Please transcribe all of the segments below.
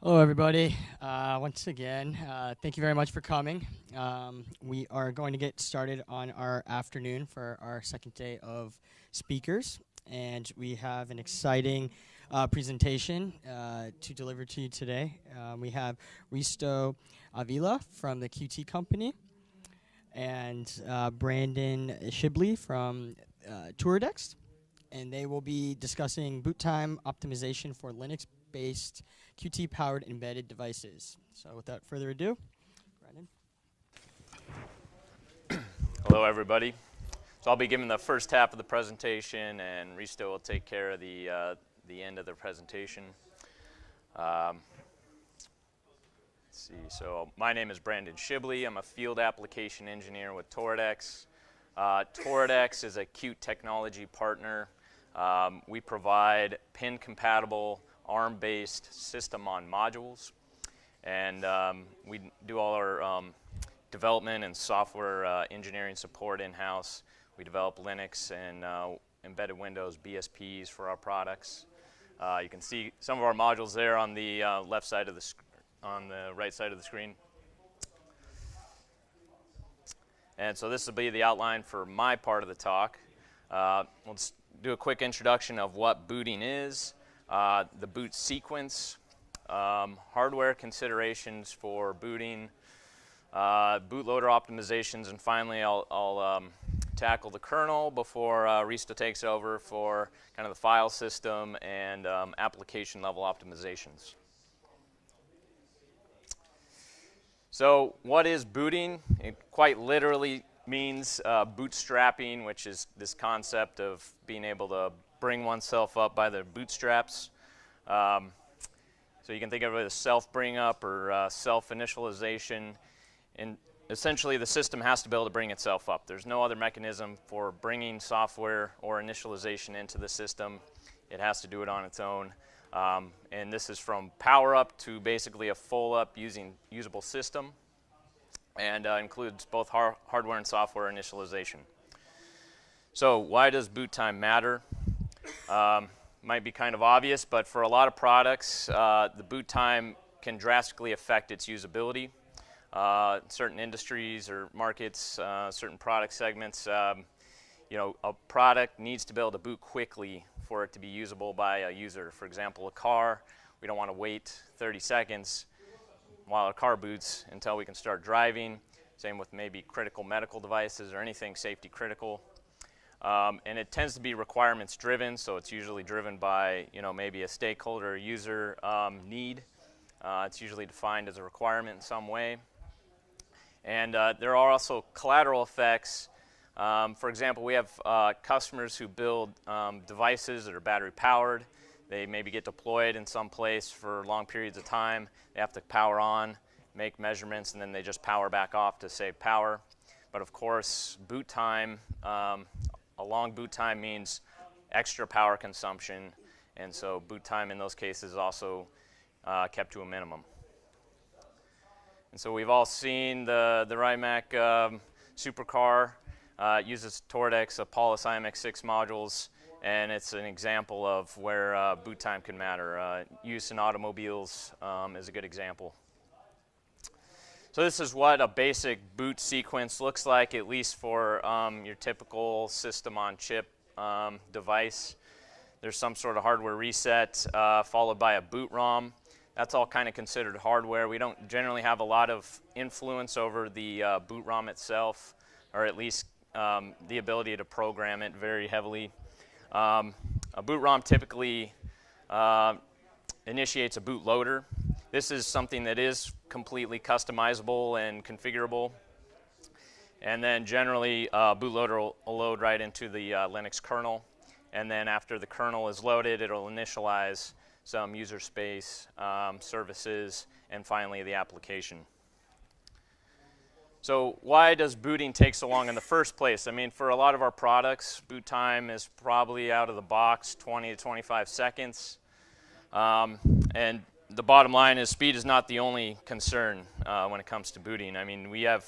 Hello, everybody. Once again, thank you very much for coming. We are going to get started on our afternoon for our second day of speakers, and we have an exciting presentation to deliver to you today. We have Risto Avila from the QT company and Brandon Shibley from Toradex, and they will be discussing boot time optimization for Linux-based Qt-powered embedded devices. So without further ado, Brandon. Hello, everybody. So I'll be giving the first half of the presentation, and Risto will take care of the end of the presentation. Let's see. So my name is Brandon Shibley. I'm a field application engineer with Toradex. Toradex is a Qt technology partner. We provide pin-compatible ARM-based system on modules, and we do all our development and software engineering support in-house. We develop Linux and embedded Windows BSPs for our products. You can see some of our modules there on the left side of the on the right side of the screen. And so this will be the outline for my part of the talk. Let's do a quick introduction of what booting is, the boot sequence, hardware considerations for booting, bootloader optimizations, and finally I'll tackle the kernel before Risto takes over for kind of the file system and application level optimizations. So what is booting? It quite literally means bootstrapping, which is this concept of being able to bring oneself up by the bootstraps. So you can think of it as self-bring up or self-initialization. And essentially the system has to be able to bring itself up. There's no other mechanism for bringing software or initialization into the system. It has to do it on its own. And this is from power up to basically a full up using usable system, and includes both hardware and software initialization. So why does boot time matter? Might be kind of obvious, but for a lot of products, the boot time can drastically affect its usability. Certain industries or markets, certain product segments, you know, a product needs to be able to boot quickly for it to be usable by a user. For example, a car, we don't want to wait 30 seconds while a car boots until we can start driving. Same with maybe critical medical devices or anything safety critical. And it tends to be requirements driven, so it's usually driven by, you know, maybe a stakeholder or user need. It's usually defined as a requirement in some way. And there are also collateral effects. For example, we have customers who build devices that are battery powered. They maybe get deployed in some place for long periods of time. They have to power on, make measurements, and then they just power back off to save power. But of course, boot time, a long boot time means extra power consumption, and so boot time in those cases is also kept to a minimum. And so we've all seen the Rimac supercar. Uses Toradex Apollos IMX6 modules, and it's an example of where boot time can matter. Use in automobiles is a good example. So this is what a basic boot sequence looks like, at least for your typical system-on-chip device. There's some sort of hardware reset followed by a boot ROM. That's all kind of considered hardware. We don't generally have a lot of influence over the boot ROM itself, or at least the ability to program it very heavily. A boot ROM typically initiates a bootloader. This is something that is completely customizable and configurable. And then generally, bootloader will load right into the Linux kernel. And then after the kernel is loaded, it'll initialize some user space, services, and finally the application. So why does booting take so long in the first place? I mean, for a lot of our products, boot time is probably out of the box 20 to 25 seconds. And the bottom line is speed is not the only concern when it comes to booting. I mean, we have,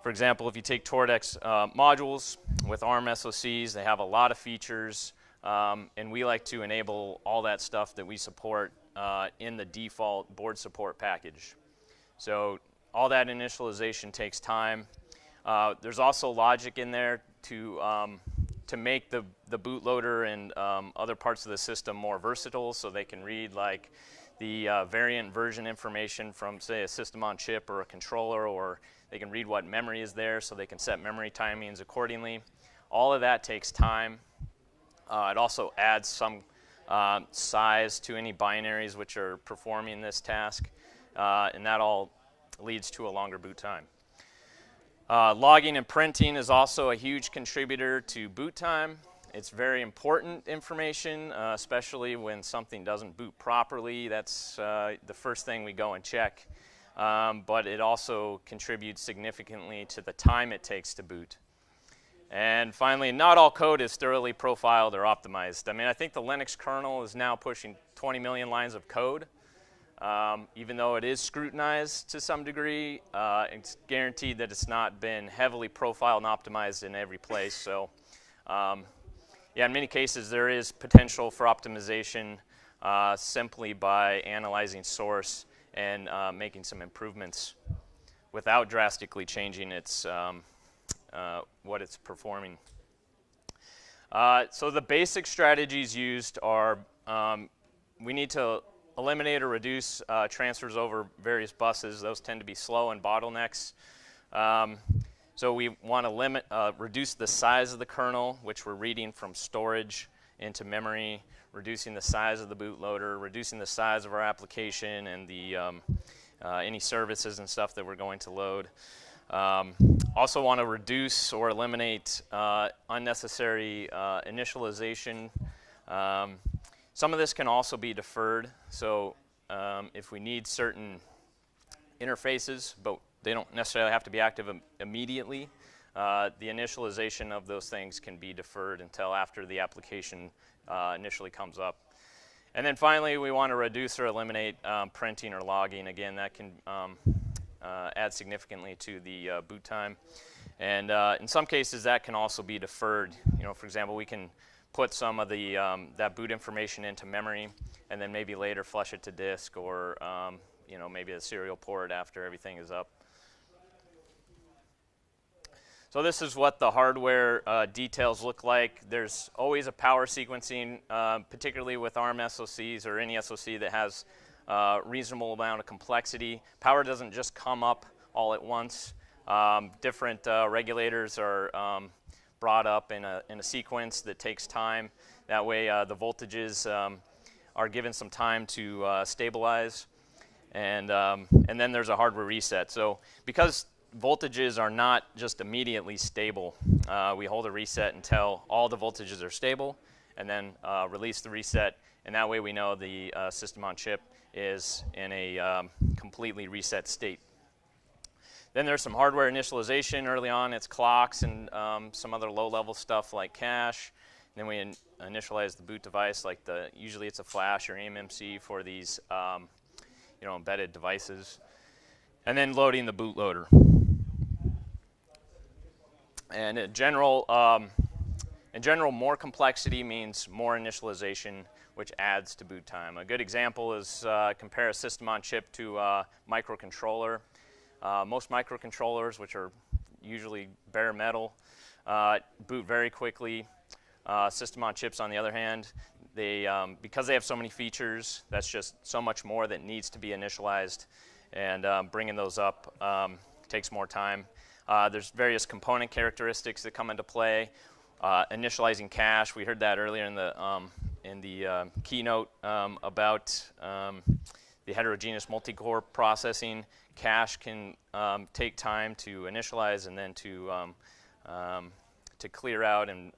for example, if you take Toradex modules with ARM SoCs, they have a lot of features, and we like to enable all that stuff that we support in the default board support package. So all that initialization takes time. There's also logic in there to make the bootloader and other parts of the system more versatile, so they can read like the variant version information from, say, a system on chip or a controller, or they can read what memory is there, so they can set memory timings accordingly. All of that takes time. It also adds some size to any binaries which are performing this task, and that all leads to a longer boot time. Logging and printing is also a huge contributor to boot time. It's very important information, especially when something doesn't boot properly. That's the first thing we go and check. But it also contributes significantly to the time it takes to boot. And finally, not all code is thoroughly profiled or optimized. I mean, I think the Linux kernel is now pushing 20 million lines of code. Even though it is scrutinized to some degree, it's guaranteed that it's not been heavily profiled and optimized in every place. So, yeah, in many cases there is potential for optimization simply by analyzing source and making some improvements without drastically changing its what it's performing. So the basic strategies used are we need to eliminate or reduce transfers over various buses. Those tend to be slow and bottlenecks. So we want to reduce the size of the kernel, which we're reading from storage into memory, reducing the size of the bootloader, reducing the size of our application and the any services and stuff that we're going to load. Also want to reduce or eliminate unnecessary initialization. Some of this can also be deferred. So if we need certain interfaces, but they don't necessarily have to be active immediately, the initialization of those things can be deferred until after the application initially comes up. And then finally, we want to reduce or eliminate printing or logging. Again, that can add significantly to the boot time. And in some cases, that can also be deferred. You know, for example, we can put some of the that boot information into memory, and then maybe later flush it to disk, or you know, maybe a serial port after everything is up. So this is what the hardware details look like. There's always a power sequencing, particularly with ARM SoCs or any SoC that has reasonable amount of complexity. Power doesn't just come up all at once. Different regulators are brought up in a sequence that takes time. That way the voltages are given some time to stabilize. And then there's a hardware reset. So because voltages are not just immediately stable, we hold a reset until all the voltages are stable, and then release the reset. And that way we know the system on chip is in a completely reset state. Then there's some hardware initialization early on. It's clocks and some other low-level stuff like cache. And then we initialize the boot device, like usually it's a flash or eMMC for these you know, embedded devices. And then loading the bootloader. And in general, more complexity means more initialization, which adds to boot time. A good example is compare a system on chip to a microcontroller. Most microcontrollers, which are usually bare metal, boot very quickly. System on chips, on the other hand, they because they have so many features, that's just so much more that needs to be initialized, and bringing those up takes more time. There's various component characteristics that come into play. Initializing cache, we heard that earlier in the keynote about the heterogeneous multi-core processing. Cache can take time to initialize and then to clear out and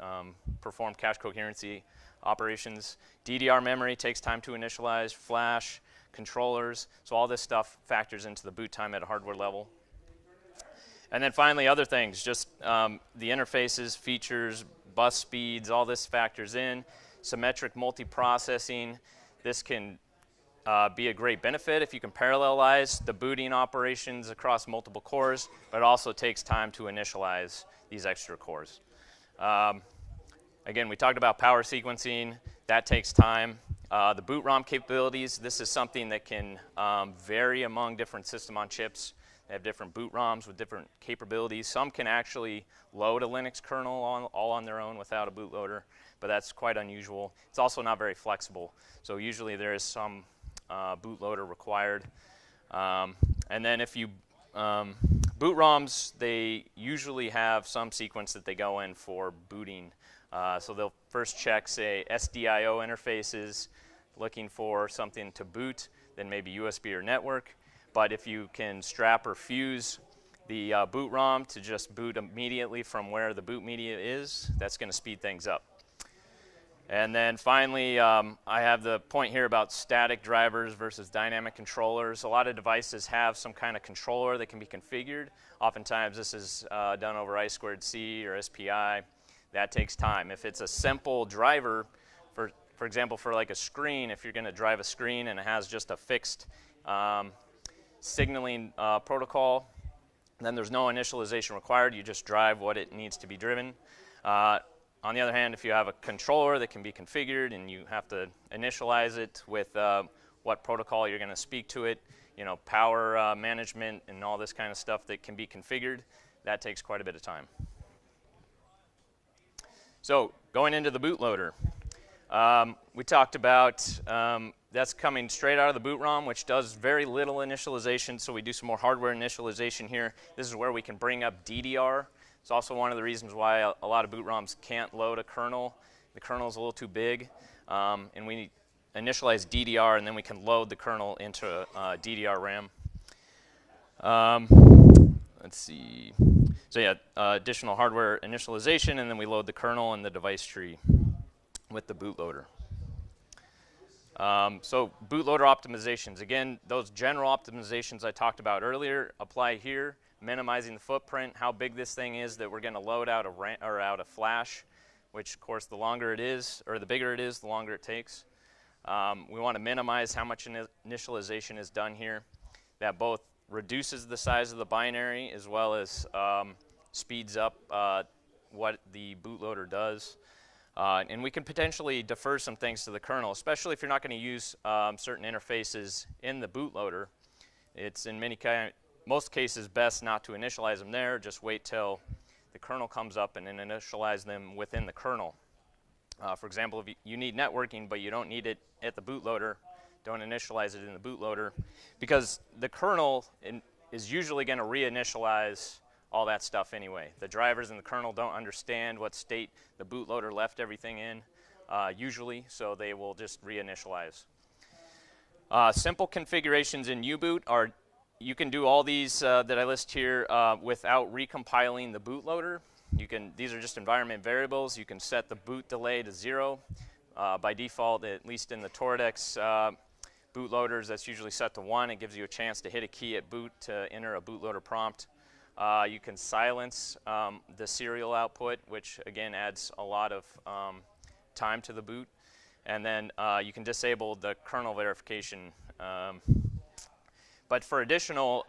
perform cache coherency operations. DDR memory takes time to initialize. Flash, controllers, so all this stuff factors into the boot time at a hardware level. And then finally, other things, just the interfaces, features, bus speeds, all this factors in. Symmetric multiprocessing, this can be a great benefit if you can parallelize the booting operations across multiple cores, but it also takes time to initialize these extra cores. Again, we talked about power sequencing. That takes time. The boot ROM capabilities, this is something that can vary among different system on chips. They have different boot ROMs with different capabilities. Some can actually load a Linux kernel all on their own without a bootloader, but that's quite unusual. It's also not very flexible, so usually there is some bootloader required. And then if you boot ROMs, they usually have some sequence that they go in for booting. So they'll first check, say, SDIO interfaces, looking for something to boot, then maybe USB or network. But if you can strap or fuse the boot ROM to just boot immediately from where the boot media is, that's going to speed things up. And then finally, I have the point here about static drivers versus dynamic controllers. A lot of devices have some kind of controller that can be configured. Oftentimes this is done over I2C or SPI. That takes time. If it's a simple driver, for example, for like a screen, if you're going to drive a screen and it has just a fixed signaling protocol, then there's no initialization required. You just drive what it needs to be driven. On the other hand, if you have a controller that can be configured and you have to initialize it with what protocol you're going to speak to it, you know, power management and all this kind of stuff that can be configured, that takes quite a bit of time. So going into the bootloader, we talked about that's coming straight out of the boot ROM, which does very little initialization, so we do some more hardware initialization here. This is where we can bring up DDR. It's also one of the reasons why a lot of boot ROMs can't load a kernel. The kernel is a little too big, and we initialize DDR, and then we can load the kernel into DDR RAM. Let's see. So yeah, additional hardware initialization, and then we load the kernel and the device tree with the bootloader. So bootloader optimizations. Again, those general optimizations I talked about earlier apply here. Minimizing the footprint, how big this thing is that we're going to load out a flash, which of course the longer it is, or the bigger it is, the longer it takes. We want to minimize how much initialization is done here. That both reduces the size of the binary as well as speeds up what the bootloader does. And we can potentially defer some things to the kernel, especially if you're not going to use certain interfaces in the bootloader. It's in most cases best not to initialize them there, just wait till the kernel comes up and then initialize them within the kernel. For example, if you need networking but you don't need it at the bootloader, don't initialize it in the bootloader, because the kernel is usually going to reinitialize all that stuff anyway. The drivers in the kernel don't understand what state the bootloader left everything in, usually, so they will just reinitialize. Simple configurations in U-boot are, you can do all these that I list here without recompiling the bootloader. These are just environment variables. You can set the boot delay to 0. By default, at least in the Toradex bootloaders, that's usually set to 1. It gives you a chance to hit a key at boot to enter a bootloader prompt. You can silence the serial output, which again adds a lot of time to the boot. And then you can disable the kernel verification. But for additional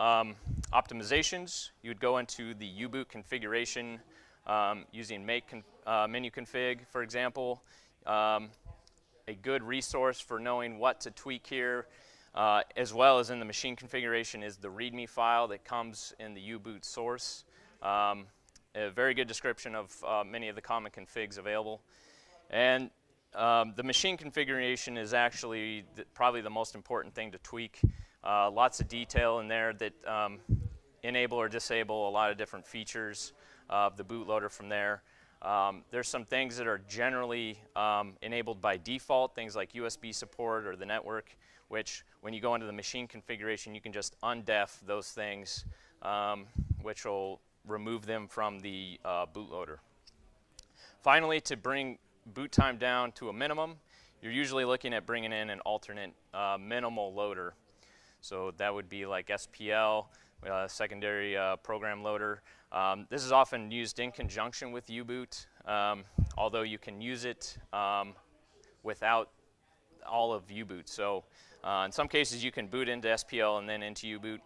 optimizations, you would go into the U-boot configuration using menu config, for example. A good resource for knowing what to tweak here, as well as in the machine configuration, is the README file that comes in the U-boot source. A very good description of many of the common configs available. And the machine configuration is actually probably the most important thing to tweak. Lots of detail in there that enable or disable a lot of different features of the bootloader from there. There's some things that are generally enabled by default, things like USB support or the network, which when you go into the machine configuration, you can just undef those things, which will remove them from the bootloader. Finally, to bring boot time down to a minimum, you're usually looking at bringing in an alternate minimal loader. So that would be like SPL, secondary program loader. This is often used in conjunction with U-boot, although you can use it without all of U-boot. So in some cases you can boot into SPL and then into U-boot,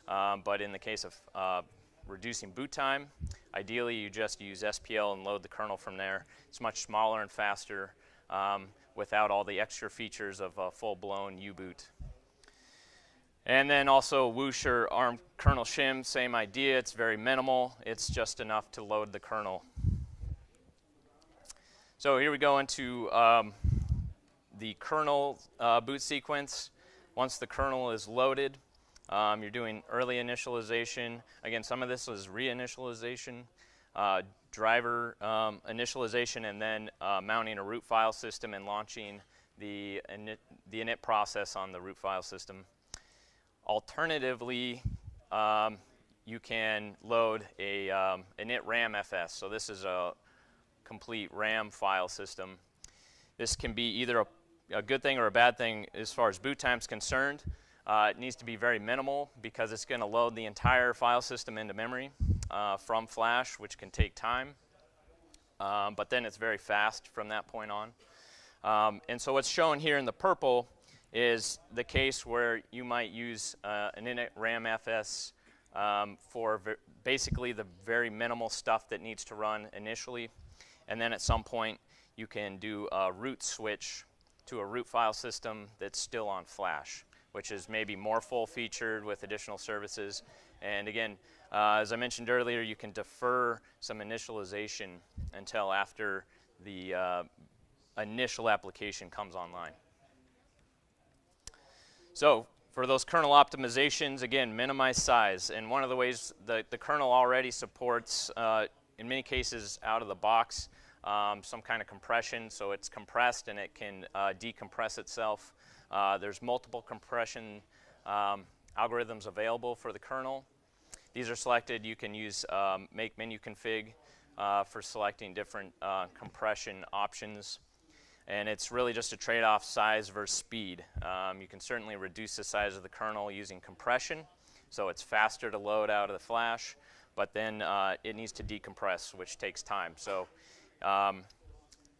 but in the case of reducing boot time, ideally you just use SPL and load the kernel from there. It's much smaller and faster, without all the extra features of a full-blown U-boot. And then also Whoosh or ARM kernel shim, same idea. It's very minimal. It's just enough to load the kernel. So here we go into the kernel boot sequence. Once the kernel is loaded, you're doing early initialization. Again, some of this is reinitialization, driver initialization, and then mounting a root file system and launching the init process on the root file system. Alternatively, you can load a init RAM FS. So this is a complete RAM file system. This can be either a good thing or a bad thing as far as boot time is concerned. It needs to be very minimal because it's going to load the entire file system into memory from flash, which can take time. But then it's very fast from that point on. And so what's shown here in the purple is the case where you might use an init RAM FS for basically the very minimal stuff that needs to run initially. And then at some point, you can do a root switch to a root file system that's still on flash, which is maybe more full-featured with additional services. And again, as I mentioned earlier, you can defer some initialization until after the initial application comes online. So for those kernel optimizations, again, minimize size. And one of the ways that the kernel already supports, in many cases out of the box, some kind of compression. So it's compressed and it can decompress itself. There's multiple compression algorithms available for the kernel. These are selected. You can use make menu config for selecting different compression options. And it's really just a trade-off size versus speed. You can certainly reduce the size of the kernel using compression, so it's faster to load out of the flash, but then it needs to decompress, which takes time. So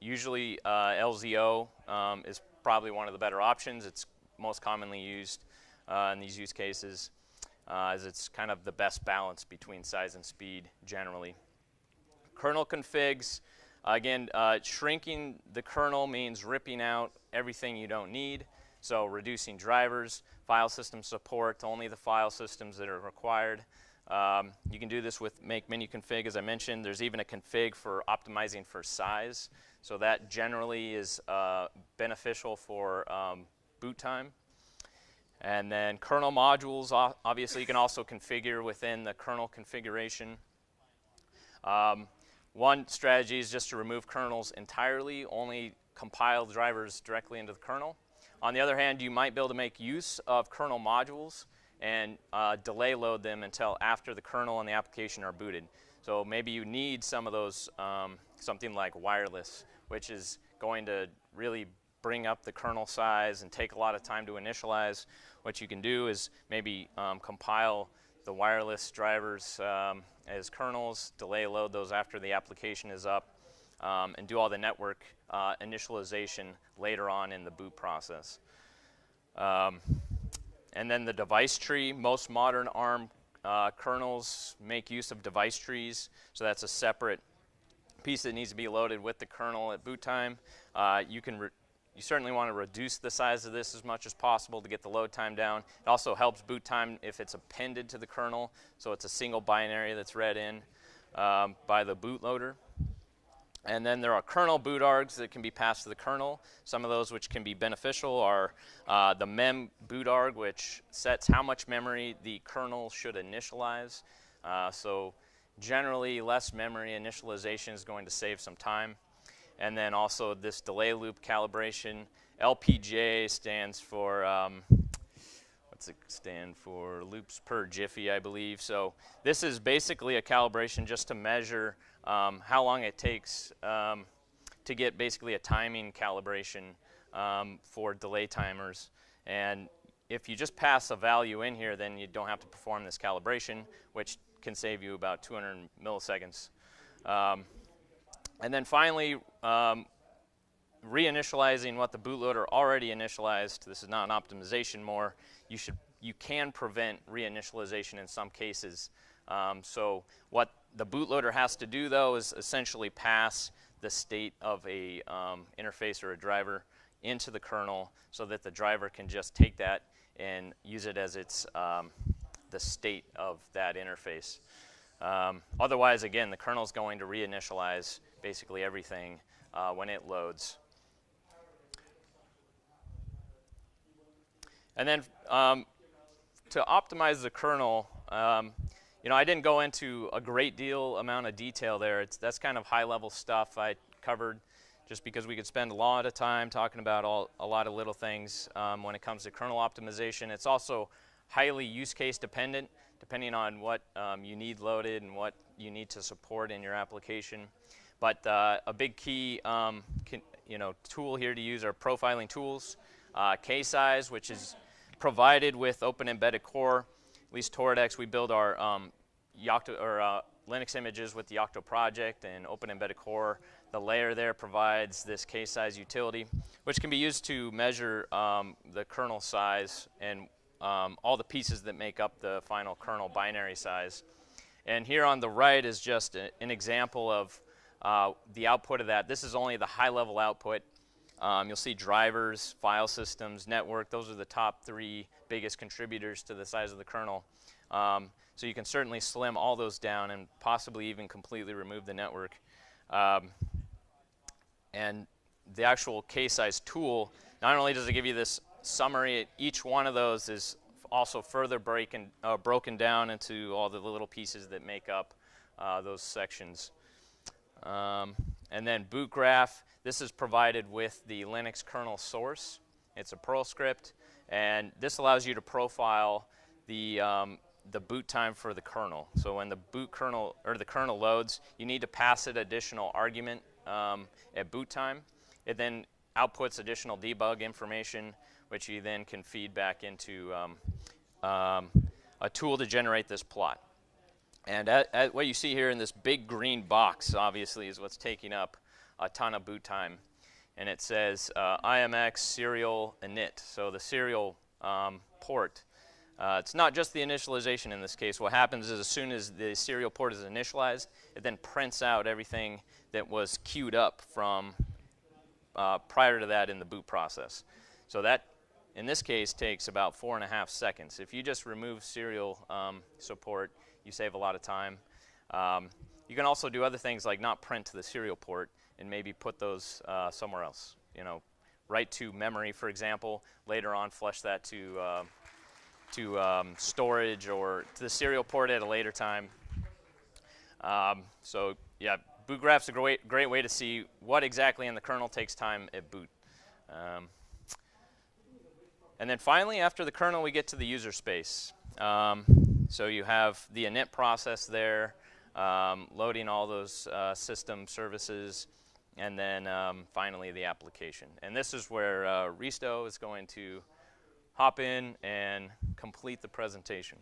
usually LZO is probably one of the better options. It's most commonly used in these use cases, as it's kind of the best balance between size and speed generally. Kernel configs. Again, shrinking the kernel means ripping out everything you don't need. So reducing drivers, file system support, only the file systems that are required. You can do this with make menu config, as I mentioned. There's even a config for optimizing for size. So that generally is beneficial for boot time. And then kernel modules, obviously you can also configure within the kernel configuration. One strategy is just to remove kernels entirely, only compile drivers directly into the kernel. On the other hand, you might be able to make use of kernel modules and delay load them until after the kernel and the application are booted. So maybe you need some of those, something like wireless, which is going to really bring up the kernel size and take a lot of time to initialize. What you can do is maybe compile the wireless drivers as kernels, delay load those after the application is up, and do all the network initialization later on in the boot process. And then the device tree. Most modern ARM kernels make use of device trees, so that's a separate piece that needs to be loaded with the kernel at boot time. You certainly want to reduce the size of this as much as possible to get the load time down. It also helps boot time if it's appended to the kernel, so it's a single binary that's read in by the bootloader. And then there are kernel boot args that can be passed to the kernel. Some of those which can be beneficial are the mem boot arg, which sets how much memory the kernel should initialize. So generally, less memory initialization is going to save some time. And then also this delay loop calibration. LPJ stands for, what's it stand for? Loops per jiffy, I believe. So this is basically a calibration just to measure how long it takes to get basically a timing calibration for delay timers. And if you just pass a value in here, then you don't have to perform this calibration, which can save you about 200 milliseconds. And then finally, reinitializing what the bootloader already initialized. This is not an optimization more. You can prevent reinitialization in some cases. So what the bootloader has to do, though, is essentially pass the state of a interface or a driver into the kernel so that the driver can just take that and use it as its the state of that interface. Otherwise, again, the kernel is going to reinitialize basically everything when it loads. And then to optimize the kernel, you know, I didn't go into a great amount of detail there. That's kind of high-level stuff I covered just because we could spend a lot of time talking about a lot of little things when it comes to kernel optimization. It's also highly use case dependent, depending on what you need loaded and what you need to support in your application. But a big key tool here to use are profiling tools. K-size, which is provided with Open Embedded Core. At least Toradex, we build our Linux images with the Yocto project and Open Embedded Core. The layer there provides this K-size utility, which can be used to measure the kernel size and all the pieces that make up the final kernel binary size. And here on the right is just an example of the output of that. This is only the high-level output. You'll see drivers, file systems, network. Those are the top 3 biggest contributors to the size of the kernel. So you can certainly slim all those down and possibly even completely remove the network. And the actual K-size tool, not only does it give you this summary, each one of those is also further broken down into all the little pieces that make up those sections. And then boot graph, this is provided with the Linux kernel source. It's a Perl script, and this allows you to profile the boot time for the kernel. So when the kernel loads, you need to pass it additional argument at boot time. It then outputs additional debug information, which you then can feed back into a tool to generate this plot. And what you see here in this big green box, obviously, is what's taking up a ton of boot time. And it says IMX serial init, so the serial port. It's not just the initialization in this case. What happens is as soon as the serial port is initialized, it then prints out everything that was queued up from prior to that in the boot process. So that, in this case, takes about 4.5 seconds. If you just remove serial support, you save a lot of time. You can also do other things like not print to the serial port and maybe put those somewhere else. You know, write to memory, for example. Later on, flush that to storage or to the serial port at a later time. So yeah, boot graph's a great way to see what exactly in the kernel takes time at boot. And then finally, after the kernel, we get to the user space. So you have the init process there, loading all those system services, and then finally the application. And this is where Risto is going to hop in and complete the presentation.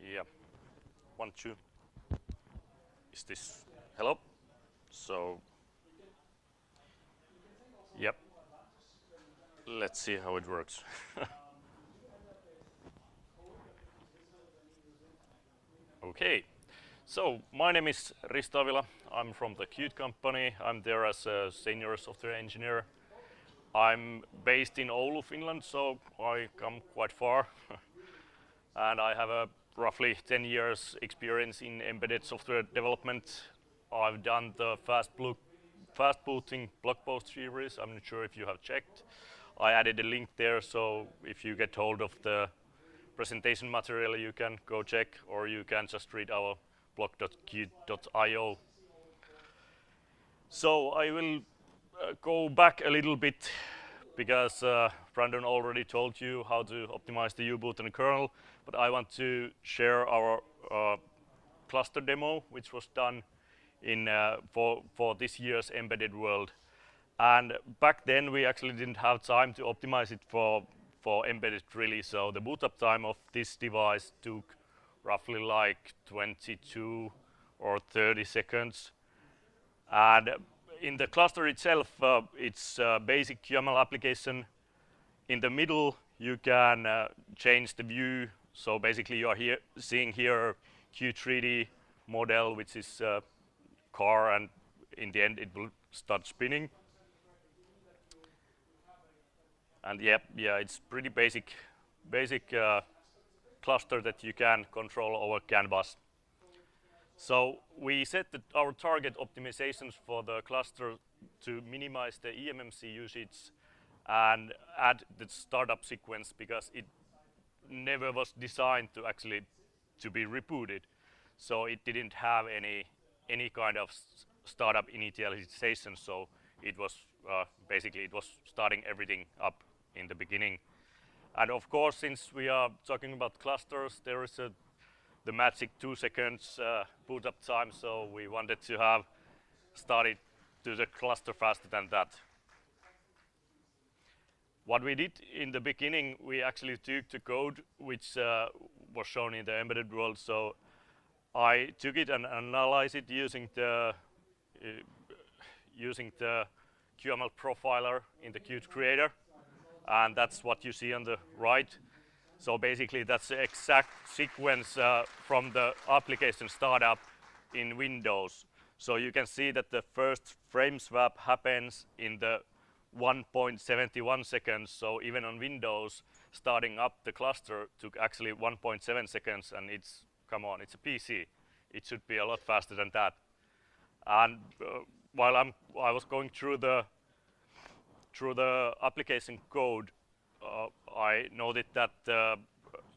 Yeah, 1, 2. Is this hello? So, yep. Let's see how it works. Okay. So, my name is Risto Avila. I'm from the Qt company. I'm there as a senior software engineer. I'm based in Oulu, Finland, so I come quite far. And I have a roughly 10 years experience in embedded software development. I've done the fast booting blog post series. I'm not sure if you have checked. I added a link there, so if you get hold of the presentation material, you can go check, or you can just read our blog.qt.io. So I will go back a little bit because Brandon already told you how to optimize the U-boot and the kernel, but I want to share our cluster demo, which was done in for this year's Embedded World. And back then we actually didn't have time to optimize it for embedded really, so the boot up time of this device took roughly like 22 or 30 seconds. And in the cluster itself, it's a basic YAML application. In the middle, you can change the view. So basically you are here seeing here Q3D model, which is a car, and in the end it will start spinning. And yeah, it's pretty basic cluster that you can control over canvas. So we set our target optimizations for the cluster to minimize the eMMC usage and add the startup sequence, because it never was designed to actually to be rebooted. So it didn't have any kind of startup initialization. So it was basically it was starting everything up in the beginning. And of course, since we are talking about clusters, there is the magic 2 seconds boot up time. So we wanted to have started to the cluster faster than that. What we did in the beginning, we actually took the code which was shown in the embedded world. So I took it and analyzed it using the QML profiler in the Qt creator, and that's what you see on the right. So basically, that's the exact sequence from the application startup in Windows. So you can see that the first frame swap happens in the 1.71 seconds. So even on Windows, starting up the cluster took actually 1.7 seconds, and it's, come on, it's a PC. It should be a lot faster than that. And while I was going through the application code, I noted that the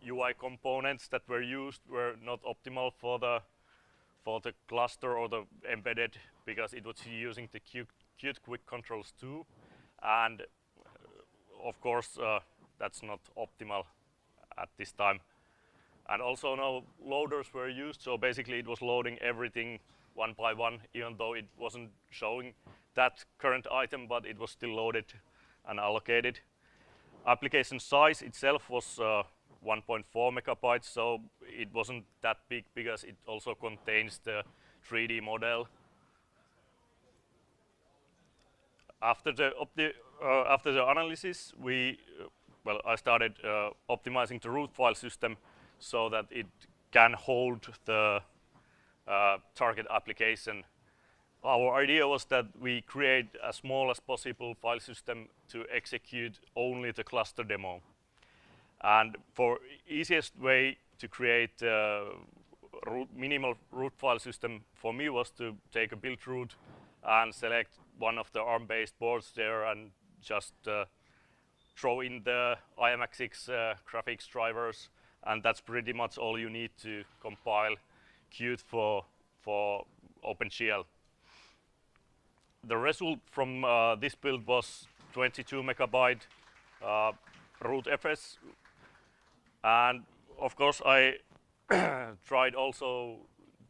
UI components that were used were not optimal for the cluster or the embedded, because it was using the Qt Quick Controls 2, and of course that's not optimal at this time. And also no loaders were used, so basically it was loading everything one by one, even though it wasn't showing that current item, but it was still loaded and allocated. Application size itself was 1.4 megabytes, so it wasn't that big because it also contains the 3D model. After the analysis, I started optimizing the root file system so that it can hold the target application. Our idea was that we create as small as possible file system to execute only the cluster demo. And for easiest way to create minimal root file system for me was to take a build root and select one of the ARM-based boards there and just throw in the IMX6 graphics drivers, and that's pretty much all you need to compile Qt for OpenGL. The result from this build was 22 megabyte rootfs, and of course I tried also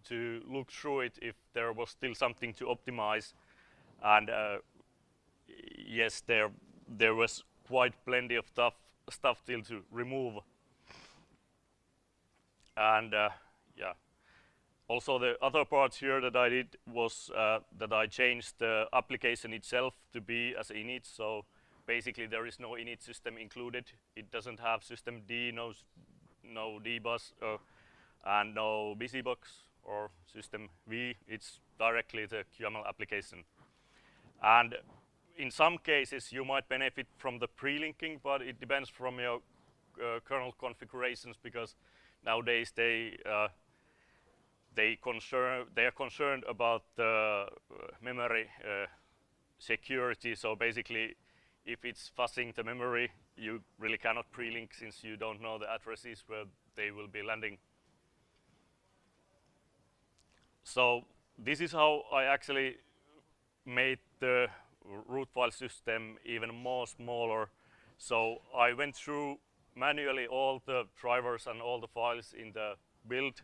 to look through it if there was still something to optimize, and yes, there was quite plenty of stuff still to remove. And yeah, also the other part here that I did was that I changed the application itself to be as init. So basically there is no init system included. It doesn't have systemd, no dbus, and no busybox or system v. It's directly the QML application. And in some cases you might benefit from the pre-linking, but it depends from your kernel configurations, because nowadays they are concerned about the memory security. So basically, if it's fuzzing the memory, you really cannot pre-link, since you don't know the addresses where they will be landing. So this is how I actually made the root file system even more smaller. So I went through manually all the drivers and all the files in the build,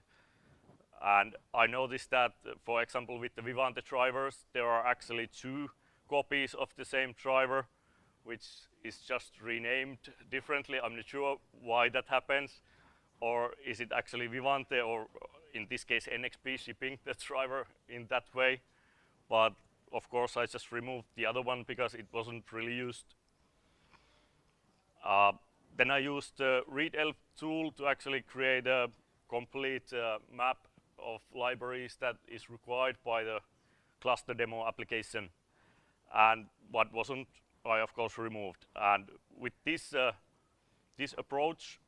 and I noticed that, for example, with the Vivante drivers, there are actually 2 copies of the same driver, which is just renamed differently. I'm not sure why that happens, or is it actually Vivante, or in this case NXP shipping the driver in that way. But of course I just removed the other one because it wasn't really used. Then I used the readelf tool to actually create a complete map of libraries that is required by the cluster demo application. And what wasn't, I of course removed. And with this approach,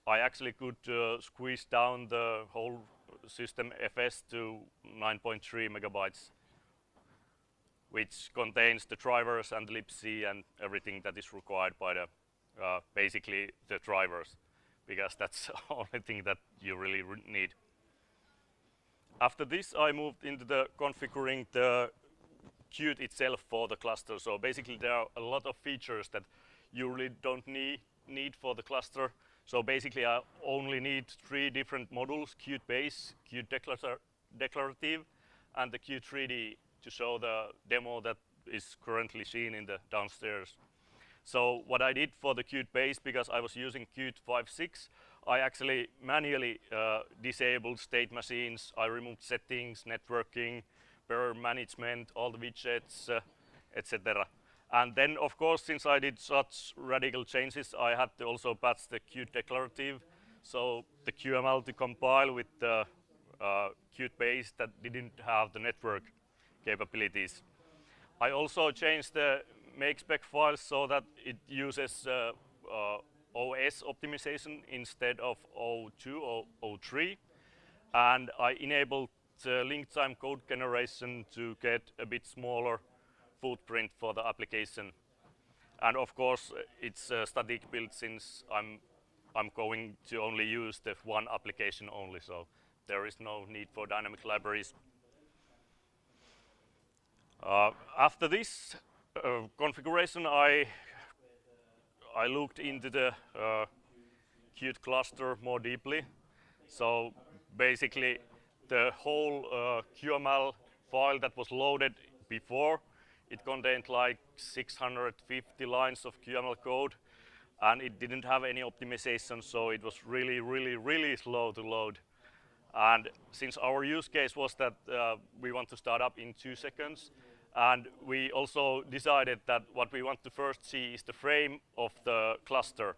I actually could squeeze down the whole system FS to 9.3 megabytes, which contains the drivers and libc and everything that is required by the basically the drivers, because that's the only thing that you really need. After this, I moved into the configuring the Qt itself for the cluster. So basically, there are a lot of features that you really don't need for the cluster. So basically, I only need 3 different modules: Qt base, Qt declarative, and the Qt 3D to show the demo that is currently seen in the downstairs. So what I did for the Qt base, because I was using QtWS16, I actually manually disabled state machines. I removed settings, networking, error management, all the widgets, etc. And then, of course, since I did such radical changes, I had to also patch the Qt declarative, so the QML to compile with the Qt base that didn't have the network capabilities. I also changed the make spec files so that it uses OS optimization instead of O2 or O3, and I enabled link time code generation to get a bit smaller footprint for the application. And of course, it's a static build, since I'm going to only use the one application only, so there is no need for dynamic libraries. After this configuration, I looked into the Qt cluster more deeply. So basically, the whole QML file that was loaded before, it contained like 650 lines of QML code, and it didn't have any optimization, so it was really slow to load. And since our use case was that we want to start up in 2 seconds, and we also decided that what we want to first see is the frame of the cluster.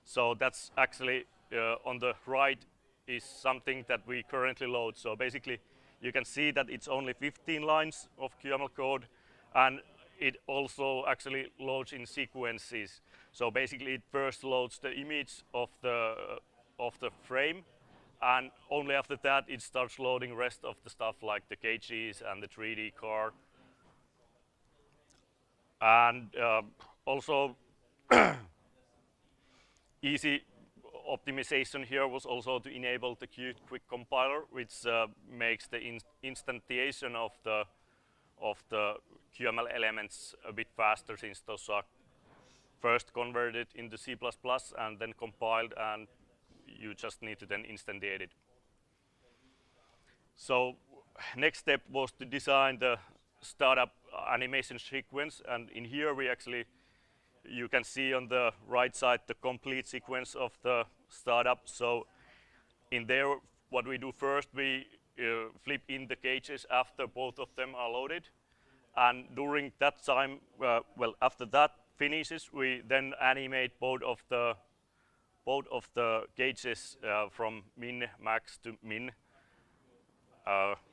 So that's actually on the right is something that we currently load. So basically, you can see that it's only 15 lines of QML code, and it also actually loads in sequences. So basically, it first loads the image of the frame, and only after that it starts loading rest of the stuff like the cages and the 3D car. And also easy optimization here was also to enable the Qt quick compiler, which makes the instantiation of the QML elements a bit faster, since those are first converted into C++ and then compiled, and you just need to then instantiate it. So next step was to design the startup animation sequence, and in here we actually, you can see on the right side the complete sequence of the startup. So in there, what we do first, we flip in the cages after both of them are loaded, and during that time, well, after that finishes, we then animate both of the cages from min max to min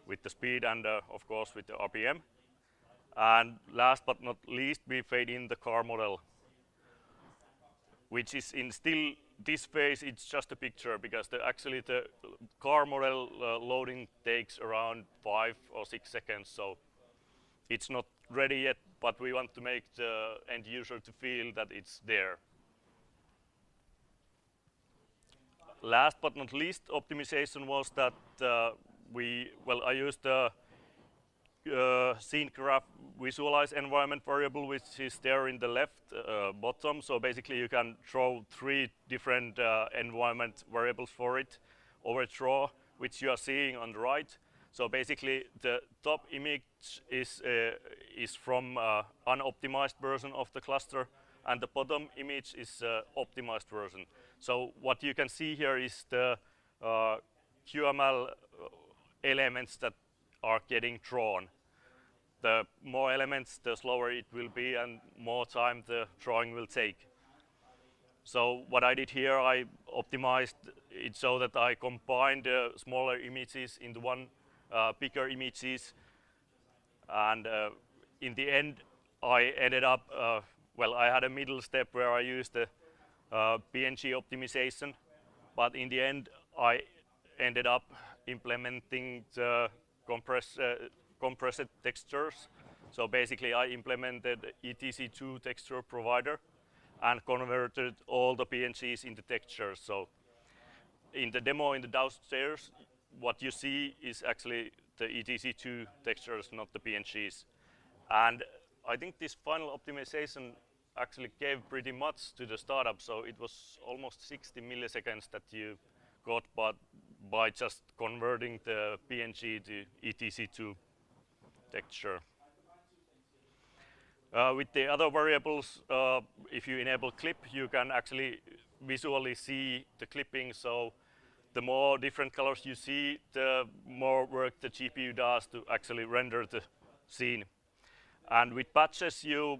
with the speed and of course with the RPM. And last but not least, we fade in the car model, which is in still this phase, it's just a picture, because actually the car model loading takes around 5 or 6 seconds, so it's not ready yet, but we want to make the end user to feel that it's there. Last but not least, optimization was that I used the scene graph visualize environment variable, which is there in the left bottom. So basically, you can throw 3 different environment variables for it over draw, which you are seeing on the right. So basically, the top image is from unoptimized version of the cluster, and the bottom image is optimized version. So what you can see here is the QML elements that are getting drawn. The more elements, the slower it will be, and more time the drawing will take. So what I did here, I optimized it so that I combined smaller images into one bigger images, and in the end I ended up, well, I had a middle step where I used the PNG optimization, but in the end I ended up implementing the compressed textures. So basically I implemented etc2 texture provider and converted all the PNGs into textures. So in the demo in the downstairs, what you see is actually the etc2 textures, not the PNGs. And I think this final optimization actually gave pretty much to the startup. So it was almost 60 milliseconds that you got by just converting the PNG to etc2 texture. With the other variables, if you enable clip, you can actually visually see the clipping. So the more different colors you see, the more work the GPU does to actually render the scene. And with patches, you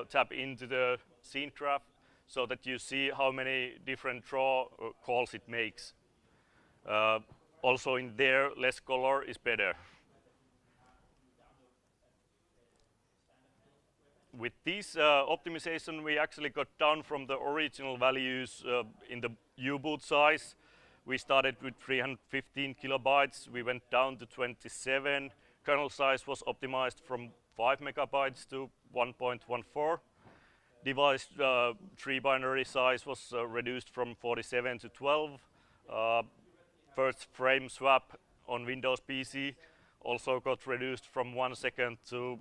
tap into the scene graph so that you see how many different draw calls it makes. Also in there, less color is better. With this optimization, we actually got down from the original values in the U-boot size. We started with 315 kilobytes. We went down to 27. Kernel size was optimized from 5 megabytes to 1.14. Device tree binary size was reduced from 47 to 12. First frame swap on Windows PC also got reduced from 1 second to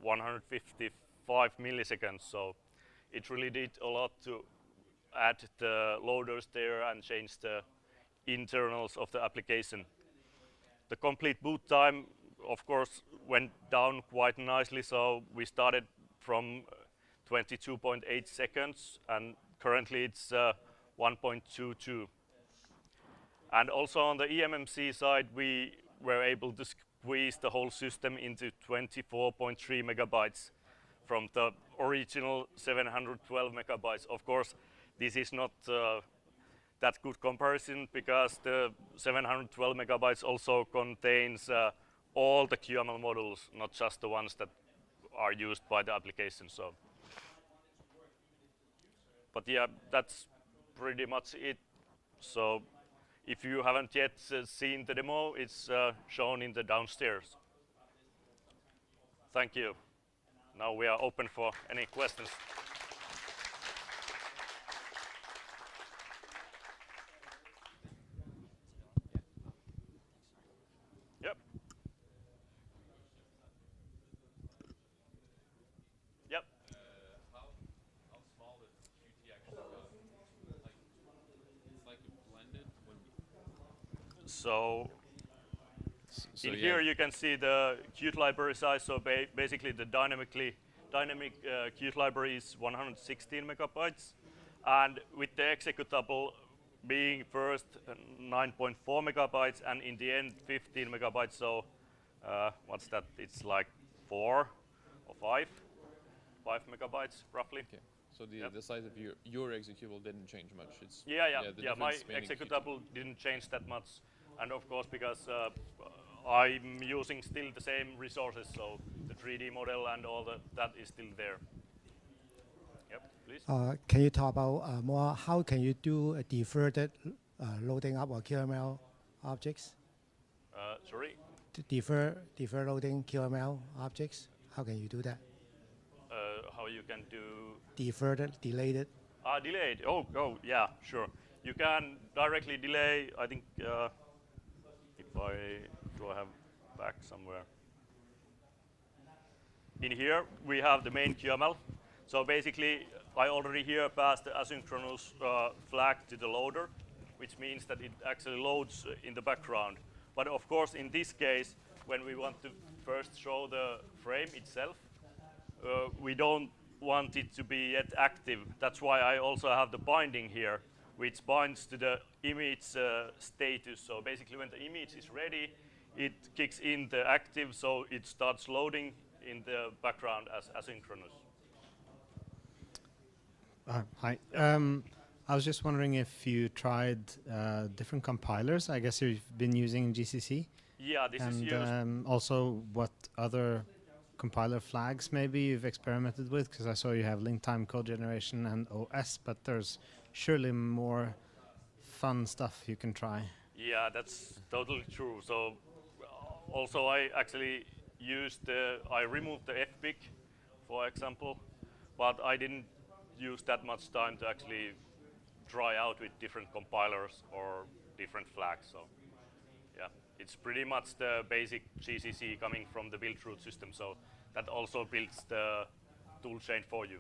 155 milliseconds. So it really did a lot to add the loaders there and change the internals of the application. The complete boot time, of course, went down quite nicely. So we started from 22.8 seconds, and currently it's 1.22. And also on the eMMC side, we were able to squeeze the whole system into 24.3 megabytes from the original 712 megabytes. Of course, this is not that good comparison because the 712 megabytes also contains all the QML modules, not just the ones that are used by the application. So, but yeah, that's pretty much it. So if you haven't yet seen the demo, it's shown in the downstairs. Thank you. Now we are open for any questions. Yep. Yep. How small does Qt actually go? It's like a blended when. So in yeah. here you can see the Qt library size. So basically the dynamic Qt library is 116 megabytes, and with the executable being first 9.4 megabytes and in the end 15 megabytes. So what's that? It's like 4 or 5 megabytes roughly. Okay. So the size of your executable didn't change much. It's Yeah. My executable didn't change that much, and of course because I'm using still the same resources, so the 3D model and all that is still there. Yep, please. Can you talk about more how can you do a deferred loading up of QML objects? Sorry? Defer loading QML objects. How can you do that? How you can do Deferred, delayed. delayed. Oh, yeah, sure. You can directly delay. I think do I have back somewhere? In here we have the main QML. So basically, I already here passed the asynchronous flag to the loader, which means that it actually loads in the background. But of course, in this case, when we want to first show the frame itself, we don't want it to be yet active. That's why I also have the binding here, which binds to the image status. So basically, when the image is ready, it kicks in the active, so it starts loading in the background as asynchronous. Hi. I was just wondering if you tried different compilers. I guess you've been using GCC. Yeah, this is used. And also what other compiler flags maybe you've experimented with, because I saw you have link time code generation and OS, but there's surely more fun stuff you can try. Yeah, that's totally true. So also I actually I removed the fpic, for example, but I didn't use that much time to actually try out with different compilers or different flags. So yeah, it's pretty much the basic GCC coming from the build root system. So that also builds the toolchain for you.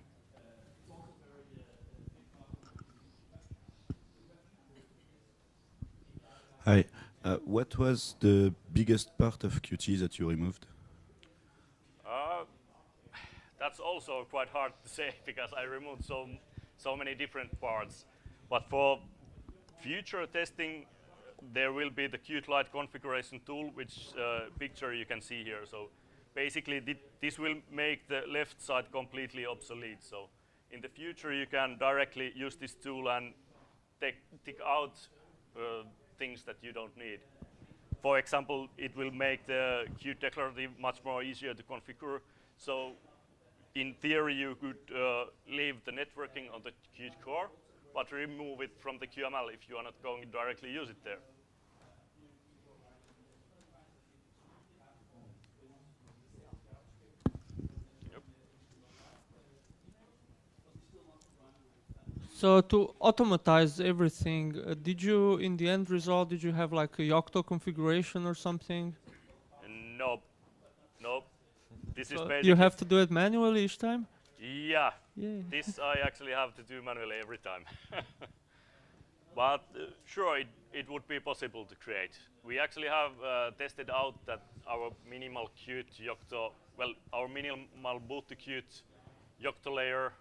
Hi. What was the biggest part of Qt that you removed? That's also quite hard to say because I removed so many different parts. But for future testing, there will be the QtLite configuration tool, which picture you can see here. So basically, this will make the left side completely obsolete. So in the future, you can directly use this tool and take out things that you don't need. For example, it will make the Qt declarative much more easier to configure. So in theory, you could leave the networking on the Qt core, but remove it from the QML if you are not going to directly use it there. Yep. So to automatize everything, did you, in the end result, did you have like a Yocto configuration or something? Nope. Nope. This is So basically. you have to do it manually each time? Yeah. Yeah. This I actually have to do manually every time. But sure, it would be possible to create. We actually have tested out that our minimal Qt Yocto, well, our minimal boot to Qt Yocto layer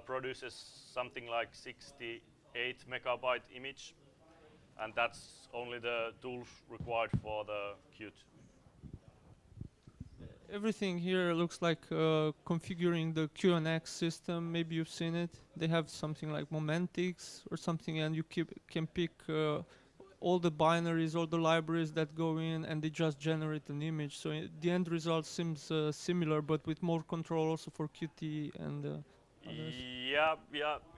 produces something like 68 megabyte image, and that's only the tools required for the Qt. Everything here looks like configuring the QNX system. Maybe you've seen it. They have something like Momentix or something, and you can pick all the binaries, all the libraries that go in, and they just generate an image. So the end result seems similar, but with more control also for Qt and others. Yeah,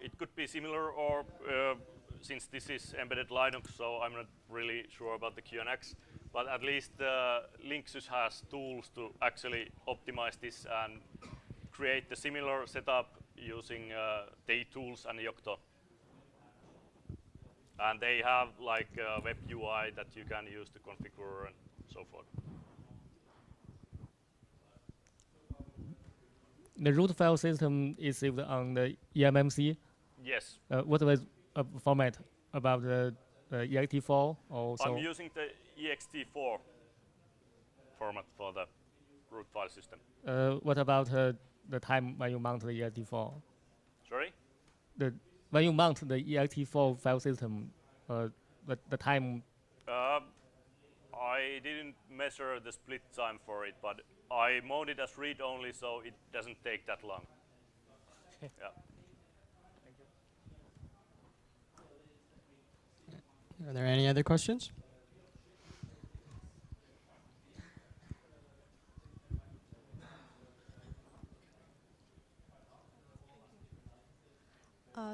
it could be similar, or since this is embedded Linux, so I'm not really sure about the QNX. But at least Linksys has tools to actually optimize this and create the similar setup using their tools and Yocto. And they have like a web UI that you can use to configure and so forth. The root file system is saved on the eMMC. Yes. What was format about the ext4 also? I'm using the ext4 format for the root file system. What about the time when you mount the ext4? Sorry? When you mount the ext4 file system, the time? I didn't measure the split time for it, but I mode it as read-only, so it doesn't take that long. Yeah. Are there any other questions?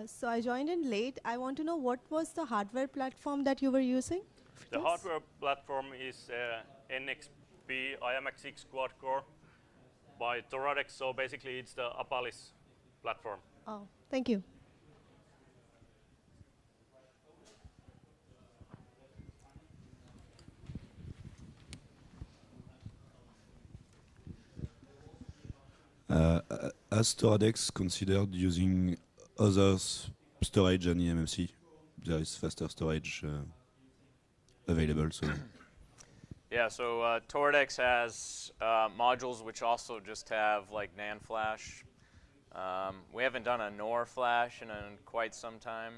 So I joined in late. I want to know what was the hardware platform that you were using? The hardware platform is NXP IMX6 quad-core by Toradex. So basically, it's the Apalis platform. Oh, thank you. Has Toradex considered using other storage than eMMC? There is faster storage available. So. Yeah, so Toradex has modules which also just have like NAND flash. We haven't done a NOR flash in quite some time.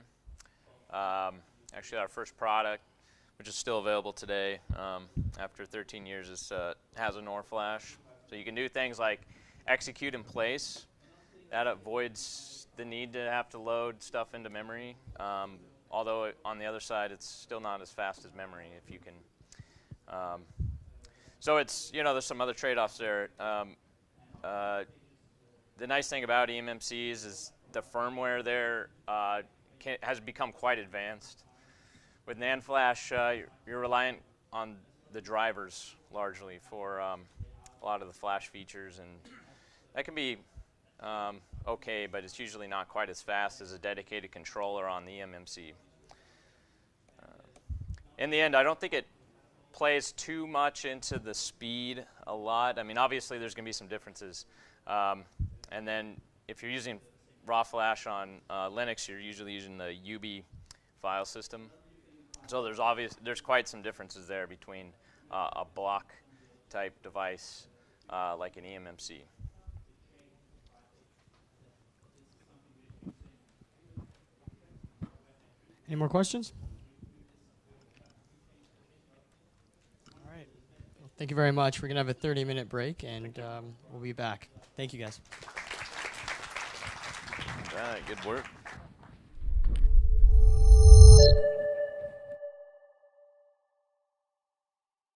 Actually, our first product, which is still available today after 13 years, has a NOR flash. So you can do things like execute in place that avoids the need to have to load stuff into memory. Although on the other side, it's still not as fast as memory if you can. So it's, there's some other trade-offs there. The nice thing about eMMCs is the firmware there has become quite advanced. With NAND flash, you're reliant on the drivers largely for a lot of the flash features, and that can be okay, but it's usually not quite as fast as a dedicated controller on the eMMC. In the end, I don't think it plays too much into the speed a lot. I mean, obviously there's going to be some differences. And then if you're using raw flash on Linux, you're usually using the UB file system. So there's quite some differences there between a block type device like an eMMC. Any more questions? All right. Well, thank you very much. We're going to have a 30-minute break, and we'll be back. Thank you, guys. All right, good work.